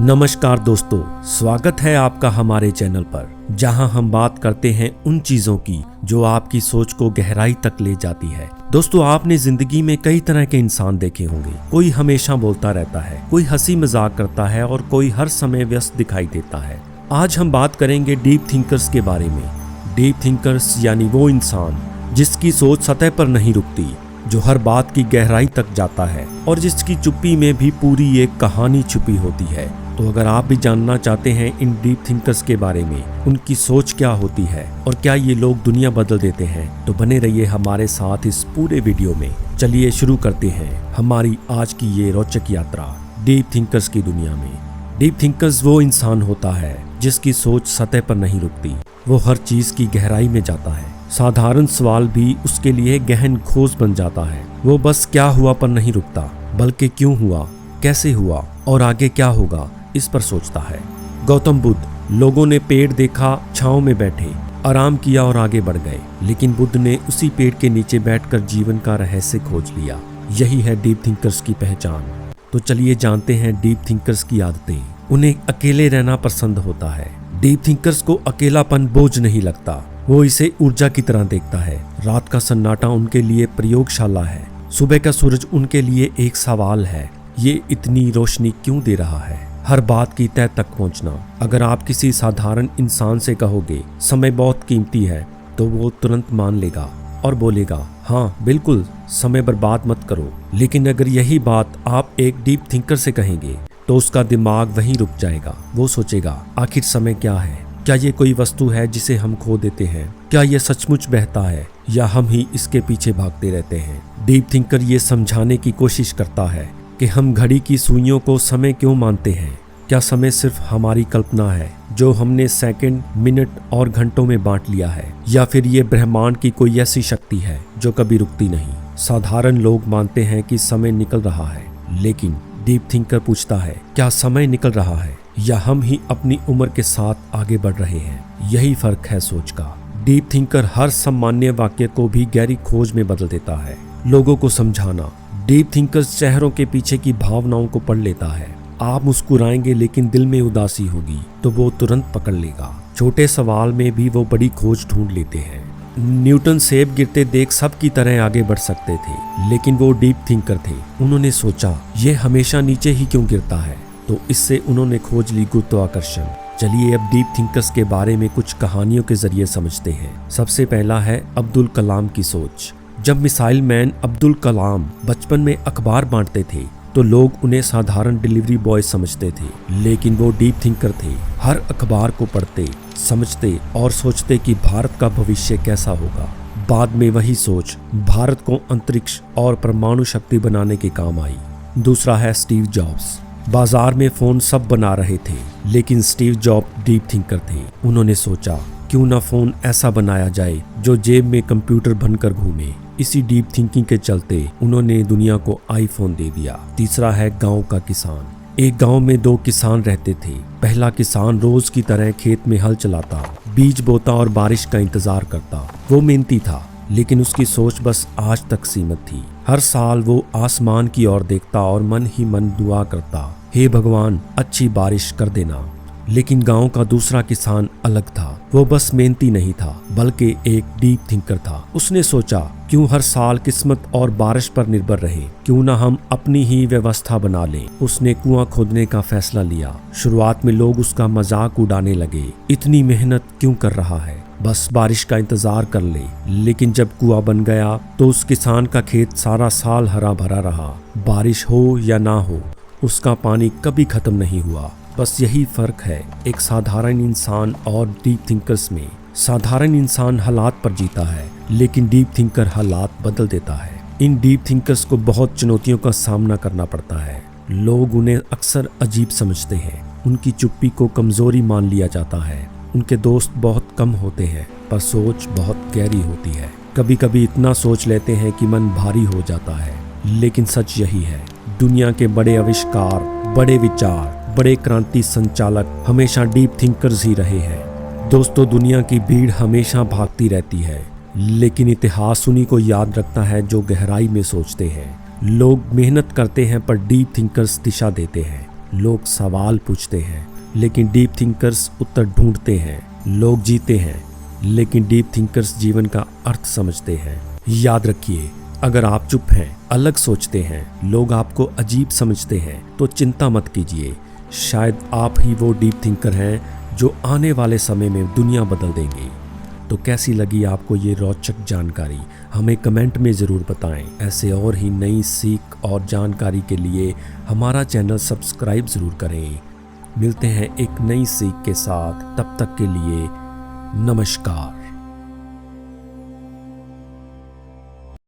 नमस्कार दोस्तों, स्वागत है आपका हमारे चैनल पर, जहां हम बात करते हैं उन चीजों की जो आपकी सोच को गहराई तक ले जाती है। दोस्तों, आपने जिंदगी में कई तरह के इंसान देखे होंगे। कोई हमेशा बोलता रहता है, कोई हंसी मजाक करता है और कोई हर समय व्यस्त दिखाई देता है। आज हम बात करेंगे डीप थिंकर्स के बारे में। डीप थिंकर्स यानी वो इंसान जिसकी सोच सतह पर नहीं रुकती, जो हर बात की गहराई तक जाता है और जिसकी चुप्पी में भी पूरी एक कहानी छुपी होती है। तो अगर आप भी जानना चाहते हैं इन डीप थिंकर्स के बारे में, उनकी सोच क्या होती है और क्या ये लोग दुनिया बदल देते हैं, तो बने रहिए हमारे साथ इस पूरे वीडियो में। चलिए शुरू करते हैं हमारी आज की ये रोचक यात्रा डीप थिंकर्स की दुनिया में। डीप थिंकर्स वो इंसान होता है जिसकी सोच सतह पर नहीं रुकती, वो हर चीज की गहराई में जाता है। साधारण सवाल भी उसके लिए गहन खोज बन जाता है। वो बस क्या हुआ पर नहीं रुकता, बल्कि क्यों हुआ, कैसे हुआ और आगे क्या होगा, इस पर सोचता है। गौतम बुद्ध, लोगों ने पेड़ देखा, छांव में बैठे, आराम किया और आगे बढ़ गए, लेकिन बुद्ध ने उसी पेड़ के नीचे बैठकर जीवन का रहस्य खोज लिया। यही है डीप थिंकर्स की पहचान। तो चलिए जानते हैं डीप थिंकर्स की आदतें। उन्हें अकेले रहना पसंद होता है। डीप थिंकर्स को अकेलापन बोझ नहीं लगता, वो इसे ऊर्जा की तरह देखता है। रात का सन्नाटा उनके लिए प्रयोगशाला है, सुबह का सूरज उनके लिए एक सवाल है, ये इतनी रोशनी क्यों दे रहा है। हर बात की तह तक पहुंचना। अगर आप किसी साधारण इंसान से कहोगे समय बहुत कीमती है, तो वो तुरंत मान लेगा और बोलेगा, हाँ बिल्कुल, समय बर्बाद मत करो। लेकिन अगर यही बात आप एक डीप थिंकर से कहेंगे, तो उसका दिमाग वहीं रुक जाएगा। वो सोचेगा, आखिर समय क्या है? क्या ये कोई वस्तु है जिसे हम खो देते हैं? क्या ये सचमुच बहता है या हम ही इसके पीछे भागते रहते हैं? डीप थिंकर ये समझाने की कोशिश करता है कि हम घड़ी की सुइयों को समय क्यों मानते हैं। क्या समय सिर्फ हमारी कल्पना है जो हमने सेकंड, मिनट और घंटों में बांट लिया है, या फिर ये ब्रह्मांड की कोई ऐसी शक्ति है जो कभी रुकती नहीं? साधारण लोग मानते हैं कि समय निकल रहा है, लेकिन डीप थिंकर पूछता है, क्या समय निकल रहा है या हम ही अपनी उम्र के साथ आगे बढ़ रहे हैं? यही फर्क है सोच का। डीप थिंकर हर सामान्य वाक्य को भी गहरी खोज में बदल देता है। लोगों को समझाना। डीप थिंकर चेहरों के पीछे की भावनाओं को पढ़ लेता है। आप मुस्कुराएंगे लेकिन दिल में उदासी होगी, तो वो तुरंत पकड़ लेगा। छोटे सवाल में भी वो बड़ी खोज ढूंढ लेते हैं। न्यूटन सेब गिरते देख सब की तरह आगे बढ़ सकते थे, लेकिन वो डीप थिंकर थे। उन्होंने सोचा, ये हमेशा नीचे ही क्यों गिरता है? तो इससे उन्होंने खोज ली गुरुत्वाकर्षण। चलिए अब डीप थिंकर्स के बारे में कुछ कहानियों के जरिए समझते हैं। सबसे पहला है अब्दुल कलाम की सोच। जब मिसाइल मैन अब्दुल कलाम बचपन में अखबार बांटते थे, तो लोग उन्हें साधारण डिलीवरी बॉय समझते थे, लेकिन वो डीप थिंकर थे। हर अखबार को पढ़ते, समझते और सोचते कि भारत का भविष्य कैसा होगा। बाद में वही सोच भारत को अंतरिक्ष और परमाणु शक्ति बनाने के काम आई। दूसरा है स्टीव जॉब्स। बाजार में फोन सब बना रहे थे, लेकिन स्टीव जॉब डीप तींकर थे। उन्होंने सोचा, क्यों ना फोन ऐसा बनाया जाए जो जेब में कंप्यूटर बनकर घूमे। इसी डीप थिंकिंग के चलते उन्होंने दुनिया को आईफोन दे दिया। तीसरा है गांव का किसान। एक गांव में दो किसान रहते थे। पहला किसान रोज की तरह खेत में हल चलाता, बीज बोता और बारिश का इंतजार करता। वो मेहनती था, लेकिन उसकी सोच बस आज तक सीमित थी। हर साल वो आसमान की ओर देखता और मन ही मन दुआ करता, हे भगवान अच्छी बारिश कर देना। लेकिन गांव का दूसरा किसान अलग था। वो बस मेहनती नहीं था, बल्कि एक डीप थिंकर था। उसने सोचा, क्यों हर साल किस्मत और बारिश पर निर्भर रहे? क्यों ना हम अपनी ही व्यवस्था बना लें? उसने कुआं खोदने का फैसला लिया। शुरुआत में लोग उसका मजाक उड़ाने लगे, इतनी मेहनत क्यों कर रहा है, बस बारिश का इंतजार कर ले। लेकिन जब कुआं बन गया, तो उस किसान का खेत सारा साल हरा भरा रहा। बारिश हो या ना हो, उसका पानी कभी खत्म नहीं हुआ। बस यही फर्क है एक साधारण इंसान और डीप थिंकर्स में। साधारण इंसान हालात पर जीता है, लेकिन डीप थिंकर हालात बदल देता है। इन डीप थिंकर्स को बहुत चुनौतियों का सामना करना पड़ता है। लोग उन्हें अक्सर अजीब समझते हैं, उनकी चुप्पी को कमजोरी मान लिया जाता है। उनके दोस्त बहुत कम होते हैं, पर सोच बहुत गहरी होती है। कभी कभी इतना सोच लेते हैं कि मन भारी हो जाता है। लेकिन सच यही है, दुनिया के बड़े आविष्कार, बड़े विचार, बड़े क्रांति संचालक हमेशा डीप थिंकर्स ही रहे हैं। दोस्तों, दुनिया की भीड़ हमेशा भागती रहती है, लेकिन इतिहास उन्हीं को याद रखता है जो गहराई में सोचते हैं। लोग मेहनत करते हैं, पर डीप थिंकर्स दिशा देते हैं। लोग सवाल पूछते हैं लेकिन डीप थिंकर्स उत्तर ढूंढते हैं। लोग जीते हैं लेकिन डीप थिंकर्स जीवन का अर्थ समझते हैं। याद रखिए, अगर आप चुप हैं, अलग सोचते हैं, लोग आपको अजीब समझते हैं, तो चिंता मत कीजिए। शायद आप ही वो डीप थिंकर हैं जो आने वाले समय में दुनिया बदल देंगे। तो कैसी लगी आपको ये रोचक जानकारी, हमें कमेंट में ज़रूर बताएं। ऐसे और ही नई सीख और जानकारी के लिए हमारा चैनल सब्सक्राइब ज़रूर करें। मिलते हैं एक नई सीख के साथ, तब तक के लिए नमस्कार।